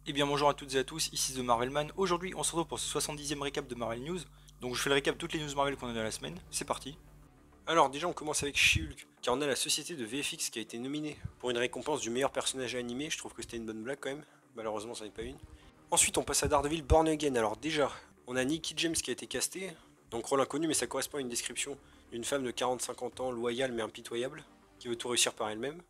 Eh bien bonjour à toutes et à tous, ici The Marvelman. Aujourd'hui on se retrouve pour ce 70e récap de Marvel News. Donc je fais le récap de toutes les news Marvel qu'on a dans la semaine, c'est parti. Alors déjà on commence avec She-Hulk, car on a la société de VFX qui a été nominée pour une récompense du meilleur personnage animé, je trouve que c'était une bonne blague quand même, malheureusement ça n'est pas une. Ensuite on passe à Daredevil Born Again, alors déjà on a Nicky James qui a été casté, donc rôle inconnu mais ça correspond à une description d'une femme de 40-50 ans, loyale mais impitoyable, qui veut tout réussir par elle-même.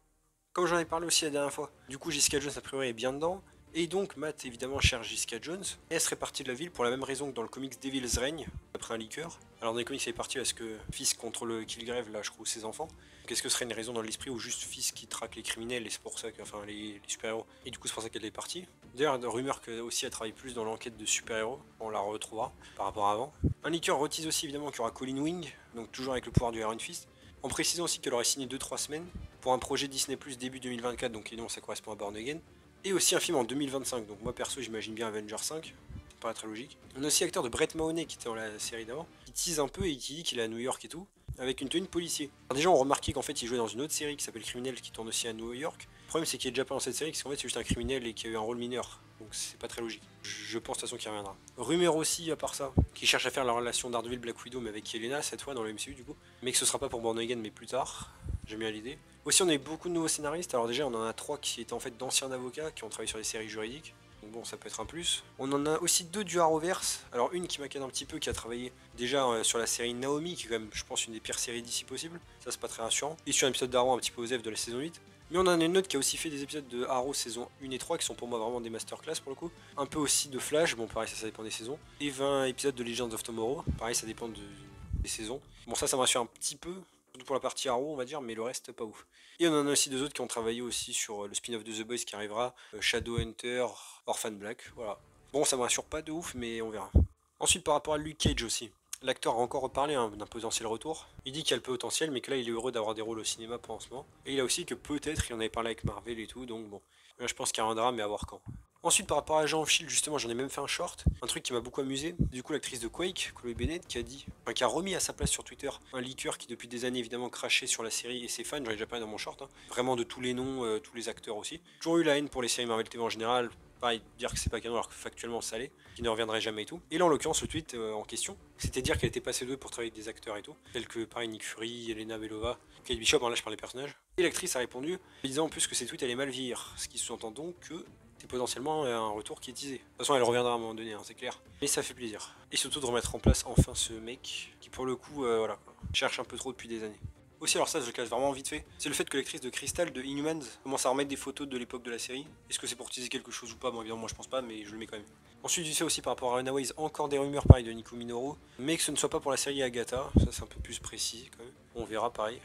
Comme j'en ai parlé aussi la dernière fois, du coup Jessica Jones a priori est bien dedans, et donc Matt évidemment cherche Jessica Jones, et elle serait partie de la ville pour la même raison que dans le comics Devil's Reign, après un liqueur. Alors dans les comics elle est partie parce que Fisk contre le Killgrave là je trouve ses enfants. Donc est-ce que ce serait une raison dans l'esprit ou juste Fisk qui traque les criminels et c'est pour ça que, enfin les super-héros, et du coup c'est pour ça qu'elle est partie. D'ailleurs de rumeur qu'elle aussi elle travaille plus dans l'enquête de super-héros, on la retrouvera par rapport à avant. Un liqueur retise aussi évidemment qu'il y aura Colin Wing, donc toujours avec le pouvoir du Iron Fist, en précisant aussi qu'elle aurait signé 2-3 semaines pour un projet Disney Plus début 2024, donc évidemment ça correspond à Born Again, et aussi un film en 2025, donc moi perso j'imagine bien Avengers 5, ça paraît très logique. On a aussi l'acteur de Brett Mahoney qui était dans la série d'avant, qui tease un peu et qui dit qu'il est à New York et tout, avec une tenue de policier. Alors déjà on remarquait qu'en fait il jouait dans une autre série qui s'appelle Criminel qui tourne aussi à New York. Le problème c'est qu'il est déjà pas dans cette série, parce qu'en fait c'est juste un criminel et qui a eu un rôle mineur, donc c'est pas très logique. Je pense de toute façon qu'il reviendra. Rumeur aussi à part ça, qui cherche à faire la relation Daredevil Black Widow mais avec Yelena cette fois dans le MCU du coup, mais que ce sera pas pour Born Again mais plus tard. J'aime bien l'idée. Aussi, on a eu beaucoup de nouveaux scénaristes. Alors, déjà, on en a 3 qui étaient en fait d'anciens avocats qui ont travaillé sur des séries juridiques. Donc, bon, ça peut être un plus. On en a aussi 2 du Arrowverse. Alors, une qui m'inquiète un petit peu, qui a travaillé déjà sur la série Naomi, qui est quand même, je pense, une des pires séries d'ici possible. Ça, c'est pas très rassurant. Et sur un épisode d'Arrow un petit peu aux F de la saison 8. Mais on en a une autre qui a aussi fait des épisodes de Arrow saison 1 et 3 qui sont pour moi vraiment des masterclass pour le coup. Un peu aussi de Flash, bon pareil ça dépend des saisons. Et 20 épisodes de Legends of Tomorrow, pareil ça dépend des saisons. Bon ça me rassure un petit peu, surtout pour la partie Arrow on va dire, mais le reste pas ouf. Et on en a aussi 2 autres qui ont travaillé aussi sur le spin-off de The Boys qui arrivera, Shadowhunter, Orphan Black, voilà. Bon ça me rassure pas de ouf mais on verra. Ensuite par rapport à Luke Cage aussi. L'acteur a encore reparlé d'un potentiel retour. Il dit qu'il y a le potentiel, mais que là il est heureux d'avoir des rôles au cinéma pour en ce moment. Et il a aussi que peut-être il en avait parlé avec Marvel et tout, donc bon. Là je pense qu'il reviendra, mais à voir quand. Ensuite par rapport à Agent of Shield, justement, j'en ai même fait un short, un truc qui m'a beaucoup amusé. Du coup l'actrice de Quake, Chloé Bennett, qui a dit, enfin, qui a remis à sa place sur Twitter un leaker qui depuis des années évidemment crachait sur la série et ses fans, j'en ai déjà parlé dans mon short, hein. Vraiment de tous les noms, tous les acteurs aussi. Toujours eu la haine pour les séries Marvel TV en général, pareil, dire que c'est pas canon alors que factuellement ça l'est, qui ne reviendrait jamais et tout. Et là en l'occurrence le tweet en question, c'était dire qu'elle était passée d'eux pour travailler avec des acteurs et tout, tels que pareil Nick Fury, Elena Belova, Kate Bishop, là je parle des personnages. Et l'actrice a répondu, disant en plus que ces tweets allaient mal vieillir, ce qui sous-entend donc que c'est potentiellement un retour qui est teasé. De toute façon elle reviendra à un moment donné, hein, c'est clair. Mais ça fait plaisir. Et surtout de remettre en place enfin ce mec, qui pour le coup, voilà, cherche un peu trop depuis des années. Aussi, alors ça, je le casse vraiment vite fait, c'est le fait que l'actrice de Crystal de Inhumans commence à remettre des photos de l'époque de la série. Est-ce que c'est pour teaser quelque chose ou pas? Bon, évidemment, moi je pense pas, mais je le mets quand même. Ensuite, du fait aussi par rapport à Runaways, encore des rumeurs pareil de Nico Minoru, mais que ce ne soit pas pour la série Agatha, ça c'est un peu plus précis quand même. On verra pareil.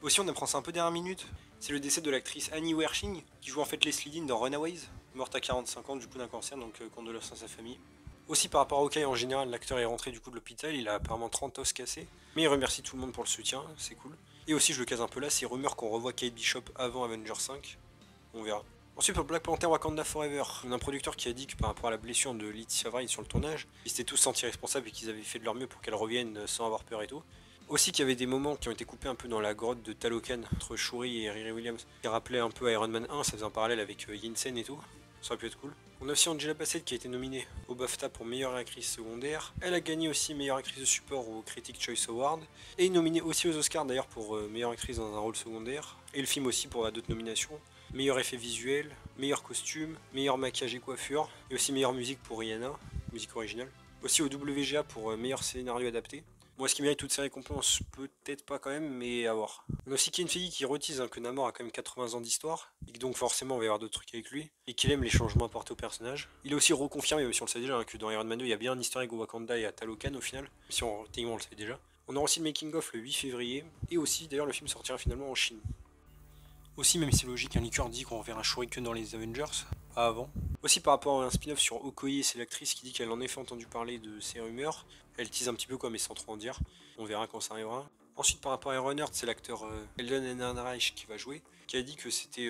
Aussi, on apprend ça un peu dernière minute, c'est le décès de l'actrice Annie Wershing, qui joue en fait Leslie Dean dans Runaways, morte à 45 ans du coup d'un cancer, donc condoléances à sa famille. Aussi par rapport à Hawkeye en général, l'acteur est rentré du coup de l'hôpital, il a apparemment 30 os cassés, mais il remercie tout le monde pour le soutien, c'est cool. Et aussi, je le case un peu là, ces rumeurs qu'on revoit Kate Bishop avant Avengers 5, on verra. Ensuite, pour Black Panther Wakanda Forever, on a un producteur qui a dit que par rapport à la blessure de Laetitia Wright sur le tournage, ils s'étaient tous sentis responsables et qu'ils avaient fait de leur mieux pour qu'elle revienne sans avoir peur et tout. Aussi qu'il y avait des moments qui ont été coupés un peu dans la grotte de Talokan entre Shuri et Riri Williams, qui rappelait un peu Iron Man 1, ça faisait un parallèle avec Yinsen et tout. Ça aurait pu être cool. On a aussi Angela Bassett qui a été nominée au BAFTA pour meilleure actrice secondaire. Elle a gagné aussi meilleure actrice de support au Critic Choice Award. Et nominée aussi aux Oscars d'ailleurs pour meilleure actrice dans un rôle secondaire. Et le film aussi pour d'autres nominations. Meilleur effet visuel, meilleur costume, meilleur maquillage et coiffure. Et aussi meilleure musique pour Rihanna, musique originale. Aussi au WGA pour meilleur scénario adapté. Moi, ce qui mérite toutes ces récompenses, peut-être pas quand même, mais à voir. On a aussi Ken Feige qui retise que Namor a quand même 80 ans d'histoire, et que donc forcément on va y avoir d'autres trucs avec lui, et qu'il aime les changements apportés au personnage. Il a aussi reconfirmé, même si on le sait déjà, que dans Iron Man 2 il y a bien un easter egg au Wakanda et à Talokan au final, si on, techniquement on le sait déjà. On aura aussi le making of le 8 février, et aussi d'ailleurs le film sortira finalement en Chine. Aussi, même si c'est logique, un liqueur dit qu'on verra Shuriken dans les Avengers, pas avant. Aussi par rapport à un spin-off sur Okoye, c'est l'actrice qui dit qu'elle en a fait entendu parler de ces rumeurs. Elle tease un petit peu quoi, mais sans trop en dire. On verra quand ça arrivera. Ensuite par rapport à Ironheart, c'est l'acteur Eldon Ehrenreich qui va jouer, qui a dit que c'était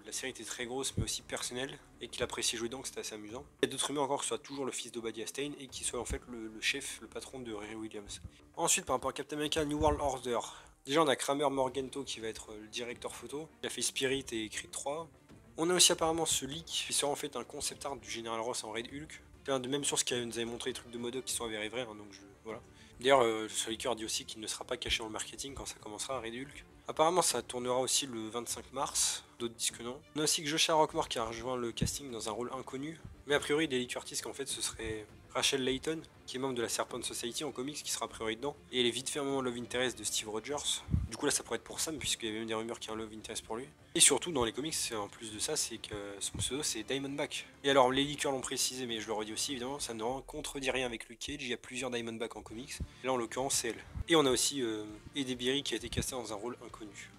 la série était très grosse mais aussi personnelle et qu'il appréciait jouer dedans, que c'était assez amusant. Il y a d'autres rumeurs encore que ce soit toujours le fils d'Obadiah Stane et qu'il soit en fait le chef, le patron de Riri Williams. Ensuite par rapport à Captain America New World Order, déjà on a Kramer Morgento qui va être le directeur photo. Il a fait Spirit et Creed 3. On a aussi apparemment ce leak qui sera en fait un concept art du Général Ross en Red Hulk. C'est de même source qui nous avait montré les trucs de MODOK qui sont avérés vrais, hein, donc voilà. D'ailleurs, ce leaker dit aussi qu'il ne sera pas caché dans le marketing quand ça commencera à Red Hulk. Apparemment, ça tournera aussi le 25 mars, d'autres disent que non. On a aussi que Joshua Rockmore qui a rejoint le casting dans un rôle inconnu, mais a priori, Daily Curtis, qu'en fait, ce serait Rachel Layton, qui est membre de la Serpent Society en comics, qui sera a priori dedans, et elle est vite fait un moment Love Interest de Steve Rogers. Du coup, là, ça pourrait être pour Sam, puisqu'il y avait même des rumeurs qu'il y a un Love Interest pour lui. Et surtout, dans les comics, en plus de ça, c'est que son pseudo, c'est Diamondback. Et alors, les leakers l'ont précisé, mais je le redis aussi, évidemment, ça ne contredit rien avec Luke Cage, il y a plusieurs Diamondback en comics, et là, en l'occurrence, c'est elle. Et on a aussi Eddie Berry qui a été casté dans un rôle inconnu.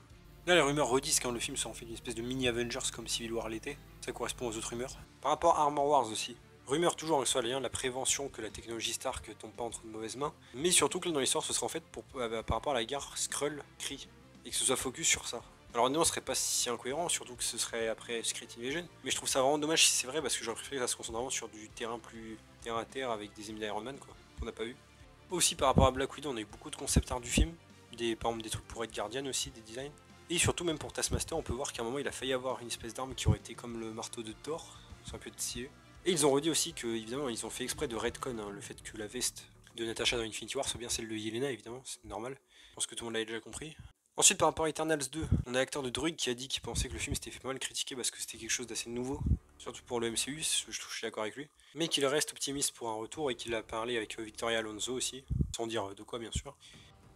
Là, les rumeurs redisent quand le film sera en fait une espèce de mini Avengers comme Civil War l'était. Ça correspond aux autres rumeurs. Par rapport à Armor Wars aussi. Rumeur toujours avec lien la prévention que la technologie Stark tombe pas entre de mauvaises mains. Mais surtout que là, dans l'histoire, ce sera en fait par rapport à la guerre Skrull-Kree. Et que ce soit focus sur ça. Alors non, ce serait pas si incohérent, surtout que ce serait après Secret Invasion. Mais je trouve ça vraiment dommage si c'est vrai, parce que j'aurais préféré que ça se concentre vraiment sur du terrain plus terre à terre avec des ennemis d'Iron Man, quoi. Qu'on n'a pas eu. Aussi par rapport à Black Widow, on a eu beaucoup de concept art du film. Par exemple des trucs pour Red Guardian aussi, des designs. Et surtout même pour Taskmaster, on peut voir qu'à un moment il a failli avoir une espèce d'arme qui aurait été comme le marteau de Thor, c'est un peu stylé. Et ils ont redit aussi que évidemment ils ont fait exprès de retcon le fait que la veste de Natasha dans Infinity War soit bien celle de Yelena, évidemment, c'est normal. Je pense que tout le monde l'avait déjà compris. Ensuite par rapport à Eternals 2, on a l'acteur de Druig qui a dit qu'il pensait que le film s'était fait mal critiquer parce que c'était quelque chose d'assez nouveau, surtout pour le MCU, je suis d'accord avec lui, mais qu'il reste optimiste pour un retour et qu'il a parlé avec Victoria Alonso aussi, sans dire de quoi bien sûr.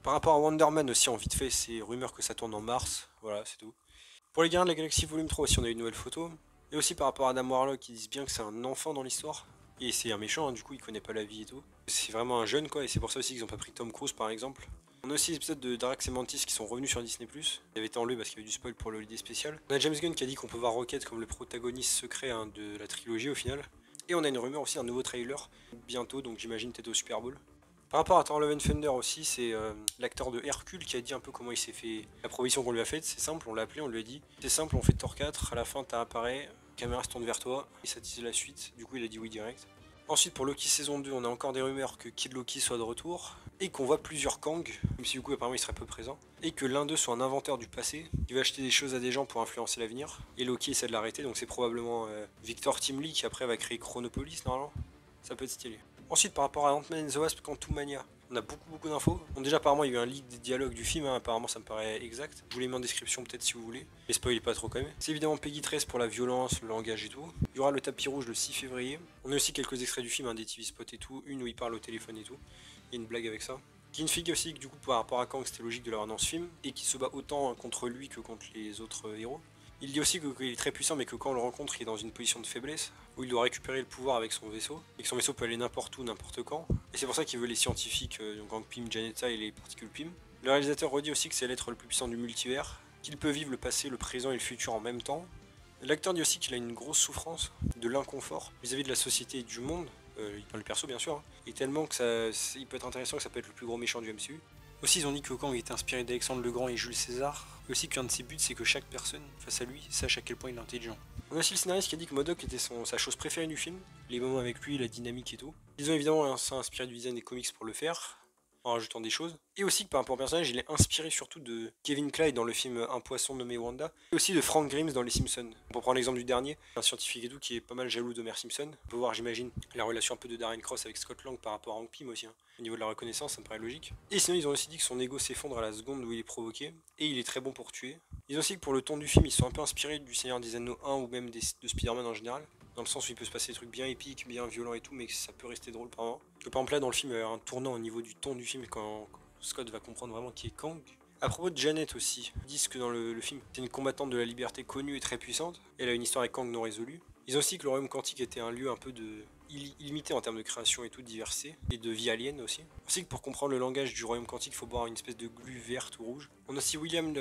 Par rapport à Wonder Man aussi, en vite fait, c'est rumeur que ça tourne en mars, voilà, c'est tout. Pour les Gardiens de la Galaxie Volume 3 aussi, on a eu une nouvelle photo. Et aussi par rapport à Adam Warlock, ils disent bien que c'est un enfant dans l'histoire. Et c'est un méchant, hein, du coup, il connaît pas la vie et tout. C'est vraiment un jeune, quoi, et c'est pour ça aussi qu'ils ont pas pris Tom Cruise, par exemple. On a aussi les épisodes de Drax et Mantis qui sont revenus sur Disney+. Il avait été enlevé parce qu'il y avait du spoil pour le holiday spécial. On a James Gunn qui a dit qu'on peut voir Rocket comme le protagoniste secret de la trilogie au final. Et on a une rumeur aussi, un nouveau trailer bientôt, donc j'imagine peut-être au Super Bowl. Par rapport à Thor Love and Thunder aussi, c'est l'acteur de Hercule qui a dit un peu comment il s'est fait la proposition qu'on lui a faite. C'est simple, on l'a appelé, on lui a dit c'est simple, on fait Thor 4, à la fin t'apparais, la caméra se tourne vers toi, et ça tease la suite. Du coup, il a dit oui direct. Ensuite, pour Loki saison 2, on a encore des rumeurs que Kid Loki soit de retour, et qu'on voit plusieurs Kang, même si du coup apparemment il serait peu présent, et que l'un d'eux soit un inventeur du passé, qui va acheter des choses à des gens pour influencer l'avenir, et Loki essaie de l'arrêter, donc c'est probablement Victor Timely qui après va créer Chronopolis normalement. Ça peut être stylé. Ensuite, par rapport à Ant-Man and the Wasp Quantumania, on a beaucoup d'infos. Bon, déjà, apparemment, il y a eu un leak des dialogues du film, hein. Apparemment, ça me paraît exact. Je vous les mets en description, peut-être si vous voulez. Mais spoilez pas trop quand même. C'est évidemment Peggy 13 pour la violence, le langage et tout. Il y aura le tapis rouge le 6 février. On a aussi quelques extraits du film, hein, des TV spots et tout. Une où il parle au téléphone et tout. Il y a une blague avec ça. Kinfig aussi, que du coup, par rapport à Kang, c'était logique de l'avoir dans ce film. Et qui se bat autant contre lui que contre les autres héros. Il dit aussi qu'il est très puissant, mais que quand on le rencontre, il est dans une position de faiblesse, où il doit récupérer le pouvoir avec son vaisseau, et que son vaisseau peut aller n'importe où, n'importe quand. Et c'est pour ça qu'il veut les scientifiques, donc Hank Pym, Janetta et les particules Pym. Le réalisateur redit aussi que c'est l'être le plus puissant du multivers, qu'il peut vivre le passé, le présent et le futur en même temps. L'acteur dit aussi qu'il a une grosse souffrance de l'inconfort vis-à-vis de la société et du monde, le perso bien sûr, hein, et tellement que il peut être intéressant que ça peut être le plus gros méchant du MCU. Aussi, ils ont dit que Kang était inspiré d'Alexandre le Grand et Jules César, et aussi qu'un de ses buts, c'est que chaque personne face à lui sache à quel point il est intelligent. On a aussi le scénariste qui a dit que MODOK était sa chose préférée du film, les moments avec lui, la dynamique et tout. Ils ont évidemment inspiré du design des comics pour le faire, en rajoutant des choses. Et aussi que par rapport au personnage, il est inspiré surtout de Kevin Kline dans le film Un poisson nommé Wanda, et aussi de Frank Grimes dans Les Simpsons. Pour prendre l'exemple du dernier, un scientifique et tout qui est pas mal jaloux d'Homer Simpson. On peut voir, j'imagine, la relation un peu de Darren Cross avec Scott Lang par rapport à Hank Pym aussi. Hein. Au niveau de la reconnaissance, ça me paraît logique. Et sinon, ils ont aussi dit que son ego s'effondre à la seconde où il est provoqué, et il est très bon pour tuer. Ils ont aussi que pour le ton du film, ils sont un peu inspirés du Seigneur des Anneaux 1 ou même de Spider-Man en général. Dans le sens où il peut se passer des trucs bien épiques, bien violents et tout, mais que ça peut rester drôle par moment. Que par exemple là dans le film, il y a un tournant au niveau du ton du film quand Scott va comprendre vraiment qui est Kang. À propos de Janet aussi, ils disent que dans le film, c'est une combattante de la liberté connue et très puissante. Elle a une histoire avec Kang non résolue. Ils ont aussi que le royaume quantique était un lieu un peu illimité en termes de création et tout, de diversité, et de vie alien aussi. Aussi que pour comprendre le langage du royaume quantique, il faut boire une espèce de glu verte ou rouge. On a aussi William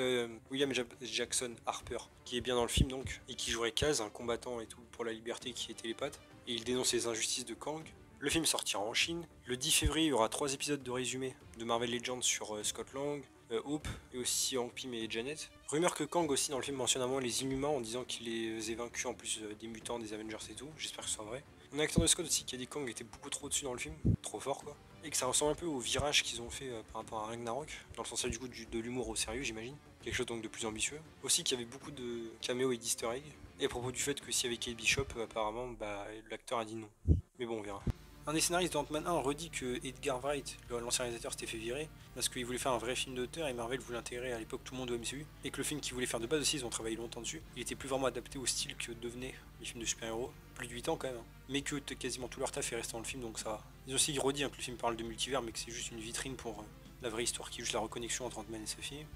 Jackson Harper, qui est bien dans le film donc, et qui jouerait Kaz, un combattant et tout pour la liberté qui est télépathe, et il dénonce les injustices de Kang. Le film sortira en Chine. Le 10 février, il y aura 3 épisodes de résumé de Marvel Legends sur Scott Lang, Hope et aussi Hank Pym et Janet. Rumeur que Kang aussi dans le film mentionne à un moment les Inhumains en disant qu'il les a vaincus en plus des mutants, des Avengers et tout. J'espère que ce sera vrai. On a l'acteur de Scott aussi qui a dit que Kang était beaucoup trop dessus dans le film, trop fort quoi. Et que ça ressemble un peu au virage qu'ils ont fait par rapport à Ragnarok, dans le sens du coup de l'humour au sérieux j'imagine. Quelque chose donc de plus ambitieux. Aussi qu'il y avait beaucoup de caméos et d'easter eggs. Et à propos du fait que s'il y avait Kate Bishop, apparemment, bah, l'acteur a dit non. Mais bon, on verra. Un des scénaristes d'Ant-Man 1 redit que Edgar Wright, l'ancien réalisateur, s'était fait virer parce qu'il voulait faire un vrai film d'auteur et Marvel voulait intégrer à l'époque tout le monde au MCU et que le film qu'ils voulaient faire de base aussi, ils ont travaillé longtemps dessus, il était plus vraiment adapté au style que devenaient les films de super-héros, plus de 8 ans quand même, hein. Mais que quasiment tout leur taf est resté dans le film, donc ça va. Ils ont aussi redit que le film parle de multivers mais que c'est juste une vitrine pour la vraie histoire qui est juste la reconnexion entre Ant-Man et sa fille.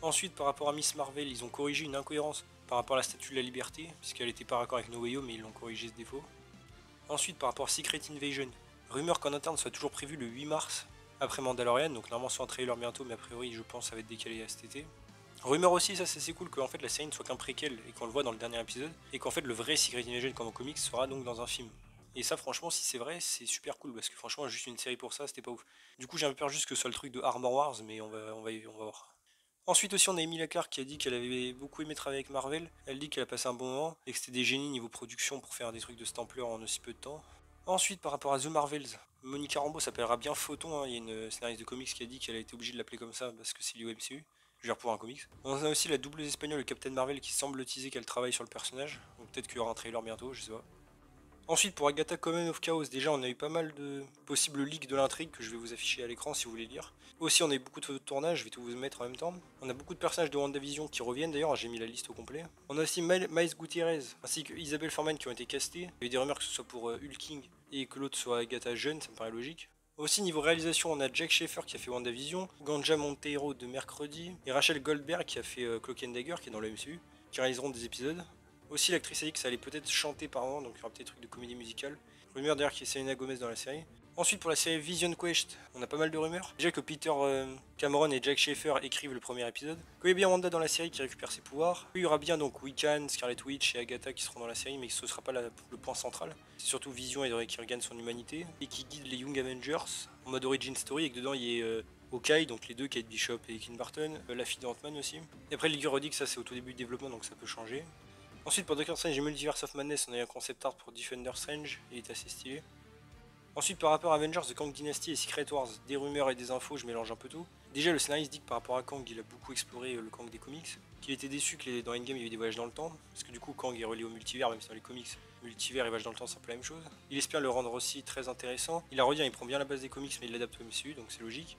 Ensuite, par rapport à Miss Marvel, ils ont corrigé une incohérence par rapport à la Statue de la Liberté, puisqu'elle n'était pas raccord avec No Way Home, mais ils l'ont corrigé ce défaut. Ensuite, par rapport à Secret Invasion, rumeur qu'en interne soit toujours prévu le 8 mars, après Mandalorian, donc normalement soit un trailer bientôt, mais a priori je pense ça va être décalé à cet été. Rumeur aussi, ça c'est cool, qu'en fait la série ne soit qu'un préquel et qu'on le voit dans le dernier épisode, et qu'en fait le vrai Secret Invasion comme en comics sera donc dans un film. Et ça franchement si c'est vrai c'est super cool parce que franchement juste une série pour ça c'était pas ouf. Du coup j'ai un peu peur juste que ce soit le truc de Armor Wars mais on va voir. Ensuite aussi on a Emilia Clarke qui a dit qu'elle avait beaucoup aimé travailler avec Marvel, elle dit qu'elle a passé un bon moment et que c'était des génies niveau production pour faire des trucs de cette ampleur en aussi peu de temps. Ensuite par rapport à The Marvels, Monica Rambeau s'appellera bien Photon, hein. Il y a une scénariste de comics qui a dit qu'elle a été obligée de l'appeler comme ça parce que c'est lié au MCU. Je veux dire pour un comics. On a aussi la doubleuse espagnole Captain Marvel qui semble teaser qu'elle travaille sur le personnage, donc peut-être qu'il y aura un trailer bientôt, je sais pas. Ensuite pour Agatha Coven of Chaos, déjà on a eu pas mal de possibles leaks de l'intrigue que je vais vous afficher à l'écran si vous voulez lire. Aussi on a eu beaucoup de photos de tournage, je vais tout vous mettre en même temps. On a beaucoup de personnages de WandaVision qui reviennent d'ailleurs, j'ai mis la liste au complet. On a aussi Miles Gutierrez ainsi que Isabelle Forman qui ont été castés. Il y a eu des rumeurs que ce soit pour Hulking et que l'autre soit Agatha jeune, ça me paraît logique. Aussi niveau réalisation on a Jack Schaeffer qui a fait WandaVision, Ganja Monteiro de Mercredi et Rachel Goldberg qui a fait Cloak and Dagger qui est dans le MCU, qui réaliseront des épisodes. Aussi l'actrice a dit que ça allait peut-être chanter par moment, donc il y aura peut-être des trucs de comédie musicale. Rumeur d'ailleurs qu'il y ait Selena Gomez dans la série. Ensuite pour la série Vision Quest, on a pas mal de rumeurs. Déjà que Peter Cameron et Jack Schaeffer écrivent le premier épisode. Qu'il y a bien Wanda dans la série qui récupère ses pouvoirs. Il y aura bien donc Wiccan, Scarlet Witch et Agatha qui seront dans la série, mais ce sera pas le point central. C'est surtout Vision qui regagne son humanité et qui guide les Young Avengers en mode origin story et que dedans il y ait Hawkeye, donc les deux, Kate Bishop et Clint Barton, la fille d'Ant-Man aussi. Et après Ligue redit que ça c'est au tout début du développement donc ça peut changer. Ensuite pour Doctor Strange et Multiverse of Madness, on a eu un concept art pour Defender Strange, il est assez stylé. Ensuite par rapport à Avengers, The Kang Dynasty et Secret Wars, des rumeurs et des infos, je mélange un peu tout. Déjà le scénariste dit que par rapport à Kang, il a beaucoup exploré le Kang des comics, qu'il était déçu que dans Endgame il y avait des voyages dans le temps, parce que du coup Kang est relié au multivers, même si dans les comics, multivers et voyage dans le temps c'est un peu la même chose. Il espère le rendre aussi très intéressant. Il a redit, il prend bien la base des comics mais il l'adapte au MCU, donc c'est logique.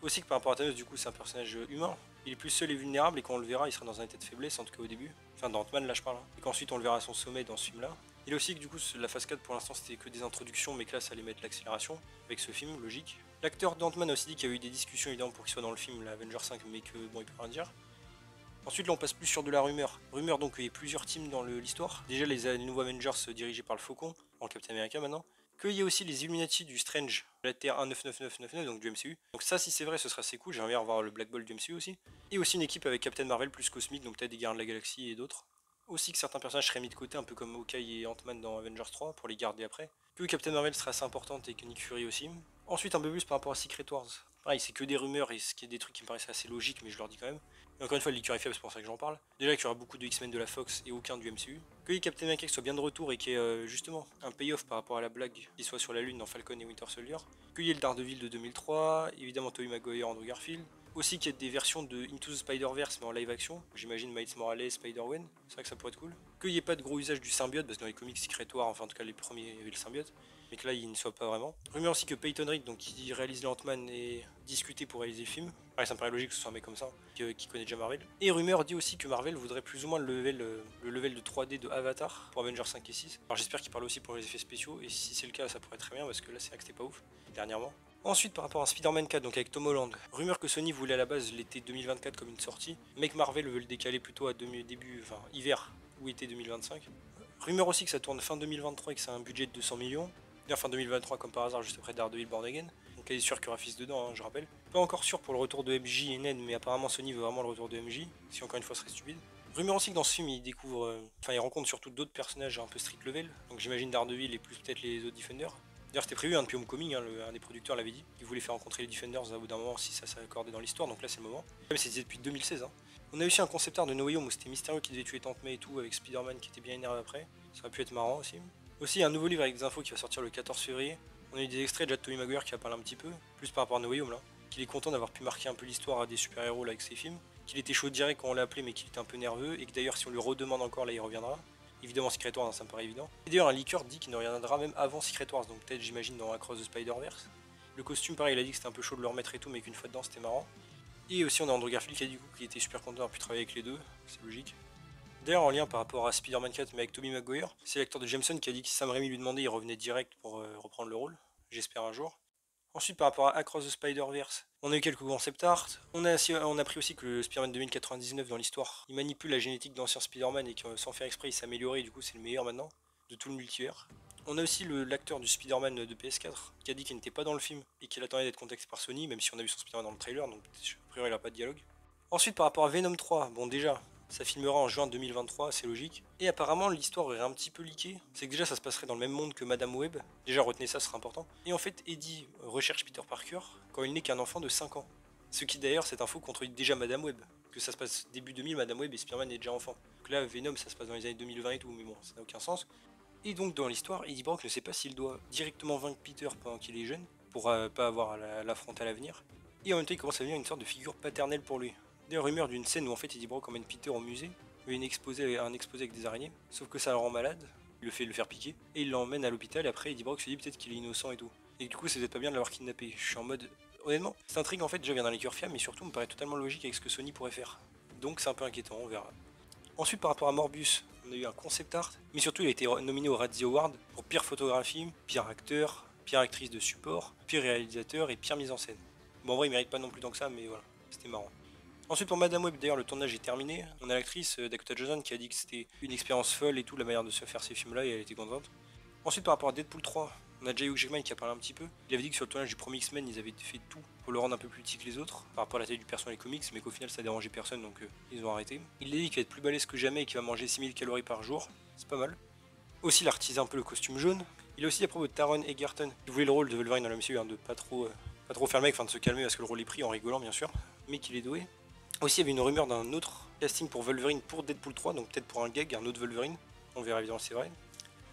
Aussi que par rapport à Thanos, du coup c'est un personnage humain. Il est plus seul et vulnérable et quand on le verra il sera dans un état de faiblesse, en tout cas au début. Enfin dans Ant-Man là je parle, hein. Et qu'ensuite on le verra à son sommet dans ce film là. Il a aussi que du coup la phase 4 pour l'instant c'était que des introductions mais que là ça allait mettre l'accélération avec ce film, logique. L'acteur d'Ant-Man a aussi dit qu'il y a eu des discussions évidemment pour qu'il soit dans le film, la Avenger 5, mais que bon il peut rien dire. Ensuite là on passe plus sur de la rumeur. Rumeur donc qu'il y a plusieurs teams dans l'histoire. Déjà les nouveaux Avengers dirigés par le Faucon, en Captain America maintenant. Qu'il y ait aussi les Illuminati du Strange, la Terre 199999, donc du MCU. Donc ça si c'est vrai ce sera assez cool, j'aimerais bien revoir le Black Bolt du MCU aussi. Et aussi une équipe avec Captain Marvel plus cosmique, donc peut-être des Gardiens de la Galaxie et d'autres. Aussi que certains personnages seraient mis de côté, un peu comme Hawkeye et Ant-Man dans Avengers 3, pour les garder après. Que Captain Marvel sera assez importante et que Nick Fury aussi. Ensuite un peu plus par rapport à Secret Wars. Pareil c'est que des rumeurs et ce qui est des trucs qui me paraissaient assez logiques mais je leur dis quand même. Et encore une fois, le leaker est faible, c'est pour ça que j'en parle. Déjà qu'il y aura beaucoup de X-Men de la Fox et aucun du MCU. Que Captain America soit bien de retour et qu'il y ait justement un payoff par rapport à la blague qui soit sur la Lune dans Falcon et Winter Soldier. Qu'il y ait le Daredevil de 2003, évidemment Tobey Maguire, Andrew Garfield. Aussi qu'il y ait des versions de Into the Spider-Verse mais en live action. J'imagine Miles Morales, Spider-Man, c'est vrai que ça pourrait être cool. Qu'il n'y ait pas de gros usage du symbiote, parce que dans les comics Secret War, enfin en tout cas les premiers, il y avait le symbiote. Mais que là il ne soit pas vraiment. Rumeur aussi que Peyton Reed, donc qui réalise l'Ant-Man, est discuté pour réaliser le film. Ouais, ça me paraît logique que ce soit un mec comme ça, qui connaît déjà Marvel. Et rumeur dit aussi que Marvel voudrait plus ou moins le level de 3D de Avatar pour Avengers 5 et 6. Alors j'espère qu'il parle aussi pour les effets spéciaux, et si c'est le cas ça pourrait être très bien, parce que là c'est vrai que c'était pas ouf, dernièrement. Ensuite par rapport à Spider-Man 4, donc avec Tom Holland, rumeur que Sony voulait à la base l'été 2024 comme une sortie, mais que Marvel veut le décaler plutôt à hiver ou été 2025. Rumeur aussi que ça tourne fin 2023 et que c'est un budget de 200 millions. Fin 2023 comme par hasard juste après Daredevil Born Again. Donc quasi sûr qu'il y aura Fils dedans, hein, je rappelle. Pas encore sûr pour le retour de MJ et Ned, mais apparemment Sony veut vraiment le retour de MJ, si encore une fois ce serait stupide. Rumeur aussi que dans ce film il découvre, il rencontre surtout d'autres personnages un peu street level, donc j'imagine Daredevil et plus peut-être les autres Defenders. D'ailleurs c'était prévu depuis Homecoming, hein, un des producteurs l'avait dit, il voulait faire rencontrer les Defenders au bout d'un moment si ça s'accordait dans l'histoire, donc là c'est le moment. Même c'était depuis 2016. Hein. On a aussi un concept art de No Way Home où c'était Mysterio qui devait tuer Tante May et tout, avec Spider-Man qui était bien énervé après, ça aurait pu être marrant aussi. Aussi un nouveau livre avec des infos qui va sortir le 14 février. On a eu des extraits déjà de Tobey Maguire qui a parlé un petit peu, plus par rapport à No Way Home là, qu'il est content d'avoir pu marquer un peu l'histoire à des super-héros là avec ses films, qu'il était chaud direct quand on l'a appelé mais qu'il était un peu nerveux, et que d'ailleurs si on lui redemande encore là il reviendra. Évidemment Secret Wars, hein, ça me paraît évident. Et d'ailleurs un leaker dit qu'il ne reviendra même avant Secret Wars, donc peut-être j'imagine dans Across the Spider-Verse. Le costume pareil, il a dit que c'était un peu chaud de le remettre et tout, mais qu'une fois dedans c'était marrant. Et aussi on a Andrew Garfield qui a dit qu'il était super content d'avoir pu travailler avec les deux, c'est logique. D'ailleurs en lien par rapport à Spider-Man 4 mais avec Tobey Maguire, c'est l'acteur de Jameson qui a dit que si Sam Raimi lui demandait il revenait direct pour reprendre le rôle, j'espère un jour. Ensuite par rapport à Across the Spider-Verse, on a eu quelques concept art, on a appris aussi que le Spider-Man 2099 dans l'histoire, il manipule la génétique d'anciens Spider-Man et que sans faire exprès il s'est amélioré et du coup c'est le meilleur maintenant de tout le multivers. On a aussi l'acteur du Spider-Man de PS4 qui a dit qu'il n'était pas dans le film et qu'il attendait d'être contacté par Sony, même si on a vu son Spider-Man dans le trailer, donc a priori il n'a pas de dialogue. Ensuite par rapport à Venom 3, bon déjà, ça filmera en juin 2023, c'est logique. Et apparemment l'histoire est un petit peu leakée. C'est que déjà ça se passerait dans le même monde que Madame Web. Déjà retenez ça, ce sera important. Et en fait Eddie recherche Peter Parker quand il n'est qu'un enfant de 5 ans. Ce qui d'ailleurs, cette info contredit déjà Madame Web. Que ça se passe début 2000, Madame Web et Spider-Man est déjà enfant. Donc là Venom ça se passe dans les années 2020 et tout, mais bon ça n'a aucun sens. Et donc dans l'histoire, Eddie Brock ne sait pas s'il doit directement vaincre Peter pendant qu'il est jeune, pour pas avoir à l'affronter à l'avenir. Et en même temps il commence à devenir une sorte de figure paternelle pour lui. Des rumeurs d'une scène où en fait Eddie Brock emmène Peter au musée, il y a un exposé avec des araignées, sauf que ça le rend malade, il le fait le faire piquer, et il l'emmène à l'hôpital et après Eddie Brock se dit peut-être qu'il est innocent et tout. Et du coup c'est peut-être pas bien de l'avoir kidnappé, je suis en mode... Honnêtement, cette intrigue en fait déjà vient d'un liqueur fiable mais surtout me paraît totalement logique avec ce que Sony pourrait faire. Donc c'est un peu inquiétant, on verra. Ensuite par rapport à Morbius, on a eu un concept art, mais surtout il a été nominé au Razzie Award pour pire photographie, pire acteur, pire actrice de support, pire réalisateur et pire mise en scène. Bon en vrai il mérite pas non plus tant que ça mais voilà, c'était marrant. Ensuite pour Madame Web, d'ailleurs le tournage est terminé, on a l'actrice Dakota Johnson qui a dit que c'était une expérience folle et tout, la manière de se faire ces films là et elle était contente. Ensuite par rapport à Deadpool 3, on a Hugh Jackman qui a parlé un petit peu, il avait dit que sur le tournage du premier X-Men ils avaient fait tout pour le rendre un peu plus petit que les autres, par rapport à la taille du personnage des comics, mais qu'au final ça dérangeait personne donc ils ont arrêté. Il a dit qu'il va être plus balèze que jamais et qu'il va manger 6000 calories par jour, c'est pas mal. Aussi il a retisé un peu le costume jaune, il a aussi à propos de Taron Egerton, qui voulait le rôle de Wolverine dans la MCU, hein, de pas trop faire le mec, enfin de se calmer parce que le rôle est pris en rigolant bien sûr, mais qu'il est doué. Aussi, il y avait une rumeur d'un autre casting pour Wolverine pour Deadpool 3, donc peut-être pour un gag, un autre Wolverine. On verra évidemment si c'est vrai.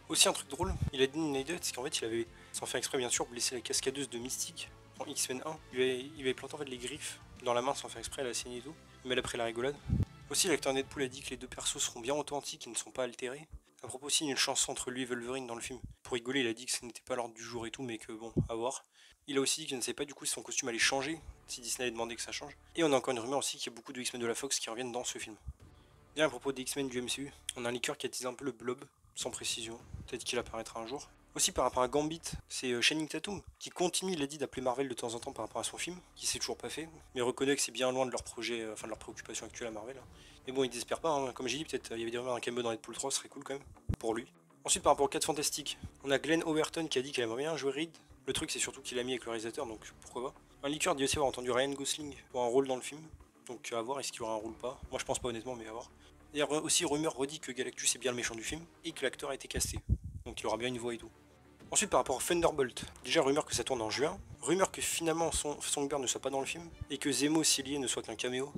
Aussi, un truc drôle, il a dit une anecdote, c'est qu'en fait, il avait, sans faire exprès bien sûr, blessé la cascadeuse de Mystique en X-Men 1. Il avait planté en fait les griffes dans la main sans faire exprès, elle a saigné et tout. Mais après la rigolade. Aussi, l'acteur Deadpool a dit que les deux persos seront bien authentiques et ne sont pas altérés. À propos aussi, il y a une chanson entre lui et Wolverine dans le film. Pour rigoler, il a dit que ce n'était pas l'ordre du jour et tout, mais que bon, à voir. Il a aussi dit qu'il ne savait pas du coup si son costume allait changer, si Disney avait demandé que ça change. Et on a encore une rumeur aussi qu'il y a beaucoup de X-Men de la Fox qui reviennent dans ce film. Et à propos des X-Men du MCU, on a un liqueur qui attise un peu le blob, sans précision. Peut-être qu'il apparaîtra un jour. Aussi par rapport à Gambit, c'est Channing Tatum qui continue, il a dit, d'appeler Marvel de temps en temps par rapport à son film, qui s'est toujours pas fait, mais reconnaît que c'est bien loin de leur projet, enfin de leur préoccupation actuelle à Marvel. Mais bon, il désespère pas, hein. Comme j'ai dit, peut-être il y avait des rumeurs d'un cameo dans Deadpool 3, ce serait cool quand même, pour lui. Ensuite par rapport aux 4 Fantastiques, on a Glenn Howerton qui a dit qu'il aimerait bien jouer Reed. Le truc c'est surtout qu'il a mis avec le réalisateur, donc pourquoi pas. Un liqueur dit aussi avoir entendu Ryan Gosling pour un rôle dans le film, donc à voir est-ce qu'il y aura un rôle ou pas. Moi je pense pas honnêtement, mais à voir. D'ailleurs aussi rumeur redit que Galactus est bien le méchant du film et que l'acteur a été casté, donc il aura bien une voix et tout. Ensuite par rapport à Thunderbolt, déjà rumeur que ça tourne en juin, rumeur que finalement Songbird ne soit pas dans le film et que Zemo s'il y est ne soit qu'un caméo,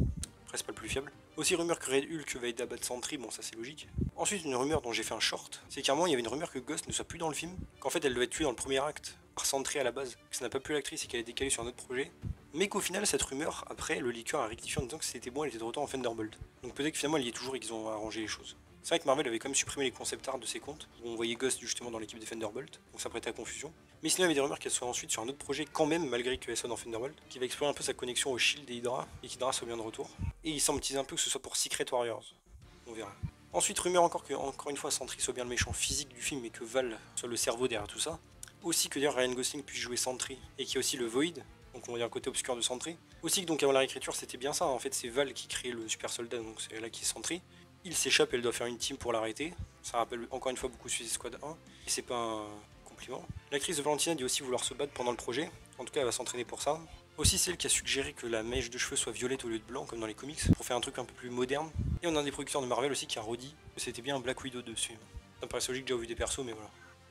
presque pas le plus fiable. Aussi rumeur que Red Hulk va aider à battre Sentry, bon ça c'est logique. Ensuite une rumeur dont j'ai fait un short, c'est qu'à un moment il y avait une rumeur que Ghost ne soit plus dans le film, qu'en fait elle devait être tuée dans le premier acte par Sentry à la base, que ça n'a pas pu l'actrice et qu'elle est décalée sur un autre projet, mais qu'au final cette rumeur, après le leaker a rectifié en disant que c'était bon, elle était de retour en Thunderbolt. Donc peut-être que finalement elle y est toujours et qu'ils ont arrangé les choses. C'est vrai que Marvel avait quand même supprimé les concept art de ses comptes, où on voyait Ghost justement dans l'équipe de Thunderbolt, donc ça prêtait à confusion. Mais sinon il y avait des rumeurs qu'elle soit ensuite sur un autre projet quand même, malgré qu'elle soit dans Thunderbolt, qui va explorer un peu sa connexion au Shield et Hydra, et qu'Hydra soit bien de retour. Et il semble teaser un peu que ce soit pour Secret Warriors. On verra. Ensuite rumeur encore que, encore une fois, Sentry soit bien le méchant physique du film et que Val soit le cerveau derrière tout ça. Aussi que d'ailleurs Ryan Gosling puisse jouer Sentry, et qu'il y a aussi le Void, donc on va dire un côté obscur de Sentry. Aussi que donc avant la réécriture c'était bien ça, en fait c'est Val qui crée le super soldat, donc c'est là qui est Sentry. Il s'échappe et elle doit faire une team pour l'arrêter. Ça rappelle encore une fois beaucoup Suicide Squad 1. Et c'est pas un compliment. L'actrice de Valentina dit aussi vouloir se battre pendant le projet. En tout cas, elle va s'entraîner pour ça. Aussi, c'est elle qui a suggéré que la mèche de cheveux soit violette au lieu de blanc, comme dans les comics, pour faire un truc un peu plus moderne. Et on a un des producteurs de Marvel aussi qui a redit que c'était bien un Black Widow dessus. Ça me paraît logique, j'ai déjà vu des persos, mais voilà.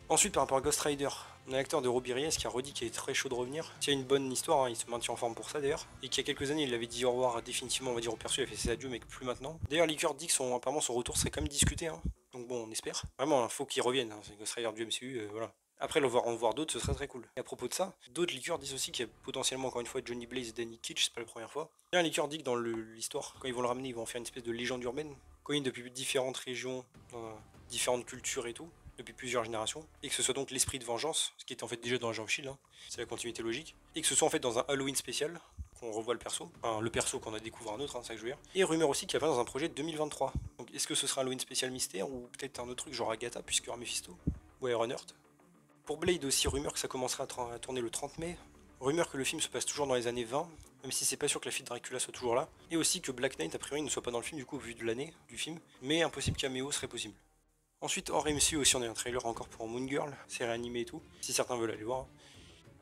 Ensuite, par rapport à Ghost Rider, on a l'acteur de Robbie Reyes qui a redit qu'il est très chaud de revenir. Il y a une bonne histoire, hein, il se maintient en forme pour ça d'ailleurs. Et qu'il y a quelques années, il avait dit au revoir définitivement, on va dire au perso, il a fait ses adieux, mais que plus maintenant. D'ailleurs, Liquor dit que apparemment son retour serait quand même discuté, hein. Donc bon, on espère. Vraiment, il faut qu'il revienne, hein. C'est Ghost Rider du MCU, voilà. Après en voir d'autres, ce serait très cool. Et à propos de ça, d'autres liqueurs disent aussi qu'il y a potentiellement encore une fois Johnny Blaze et Danny Kitsch, c'est pas la première fois. Il y a un liqueur dit que dans l'histoire, quand ils vont le ramener, ils vont en faire une espèce de légende urbaine, connu depuis différentes régions, dans différentes cultures et tout, depuis plusieurs générations, et que ce soit donc l'esprit de vengeance, ce qui était en fait déjà dans Agent of Shield, hein, c'est la continuité logique, et que ce soit en fait dans un Halloween spécial, qu'on revoit le perso, enfin le perso qu'on a découvert un autre, hein, c'est ça que je veux dire. Et rumeur aussi qu'il y a pas dans un projet de 2023. Donc est-ce que ce sera Halloween spécial mystère ou peut-être un autre truc genre Agatha puisque y aura Mephisto ou Ironheart. Pour Blade aussi, rumeur que ça commencera à tourner le 30 mai. Rumeur que le film se passe toujours dans les années 20, même si c'est pas sûr que la fille de Dracula soit toujours là. Et aussi que Black Knight a priori ne soit pas dans le film du coup vu de l'année du film, mais un possible caméo serait possible. Ensuite hors MCU aussi on a un trailer encore pour Moon Girl, série animée et tout, si certains veulent aller voir.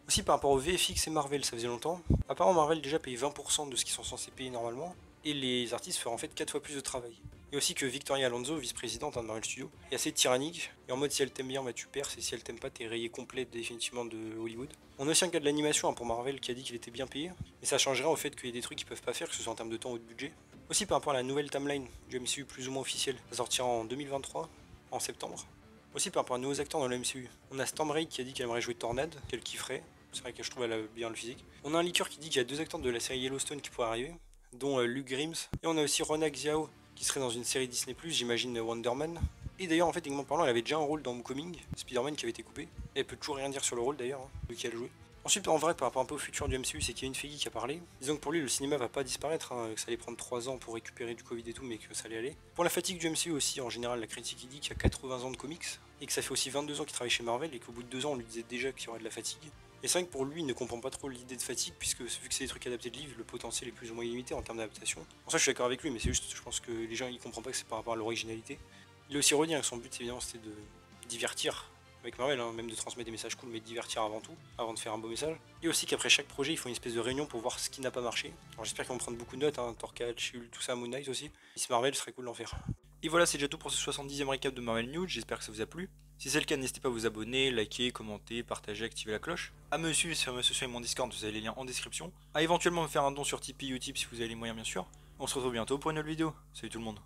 Aussi par rapport au VFX et Marvel, ça faisait longtemps. Apparemment Marvel déjà paye 20% de ce qu'ils sont censés payer normalement, et les artistes feront en fait 4 fois plus de travail. Et aussi que Victoria Alonso, vice-présidente de Marvel Studios, est assez tyrannique, et en mode si elle t'aime bien, bah tu perces, et si elle t'aime pas, t'es rayé complet définitivement de Hollywood. On a aussi un cas de l'animation pour Marvel qui a dit qu'il était bien payé, mais ça changera au fait qu'il y ait des trucs qu'ils peuvent pas faire, que ce soit en termes de temps ou de budget. Aussi par rapport à la nouvelle timeline du MCU plus ou moins officielle, ça sortira en 2023, en septembre. Aussi par rapport à nouveaux acteurs dans le MCU, on a Storm Reid qui a dit qu'elle aimerait jouer Tornade, qu'elle kifferait. C'est vrai que je trouve qu'elle a bien le physique. On a un liqueur qui dit qu'il y a 2 acteurs de la série Yellowstone qui pourraient arriver, dont Luke Grimes. Et on a aussi Rona Xiao qui serait dans une série Disney+, j'imagine Wonder Man. Et d'ailleurs, en fait, techniquement parlant, elle avait déjà un rôle dans Homecoming, Spider-Man qui avait été coupé. Et elle peut toujours rien dire sur le rôle d'ailleurs, de qui elle jouait. Ensuite, en vrai, par rapport un peu au futur du MCU, c'est Kevin Feige qui a parlé. Disons que pour lui, le cinéma va pas disparaître, que ça allait prendre 3 ans pour récupérer du Covid et tout, mais que ça allait aller. Pour la fatigue du MCU aussi, en général, la critique il dit qu'il y a 80 ans de comics, et que ça fait aussi 22 ans qu'il travaille chez Marvel, et qu'au bout de 2 ans, on lui disait déjà qu'il y aurait de la fatigue. Et c'est vrai que pour lui, il ne comprend pas trop l'idée de fatigue, puisque vu que c'est des trucs adaptés de livres, le potentiel est plus ou moins illimité en termes d'adaptation. Pour ça, je suis d'accord avec lui, mais c'est juste, je pense que les gens, ils comprennent pas que c'est par rapport à l'originalité. Il a aussi redit que son but, évidemment, c'était de divertir avec Marvel, hein, même de transmettre des messages cool, mais de divertir avant tout, avant de faire un beau message. Et aussi qu'après chaque projet, ils font une espèce de réunion pour voir ce qui n'a pas marché. Alors j'espère qu'ils vont prendre beaucoup de notes, hein, Thor 4, She-Hulk, tout ça, Moon Knight aussi. Si c'est Marvel, ce serait cool d'en faire. Et voilà, c'est déjà tout pour ce 70e récap de Marvel News, j'espère que ça vous a plu. Si c'est le cas, n'hésitez pas à vous abonner, liker, commenter, partager, activer la cloche. À me suivre sur mes sociaux et mon Discord, vous avez les liens en description. À éventuellement me faire un don sur Tipeee, Utip si vous avez les moyens bien sûr. On se retrouve bientôt pour une nouvelle vidéo. Salut tout le monde.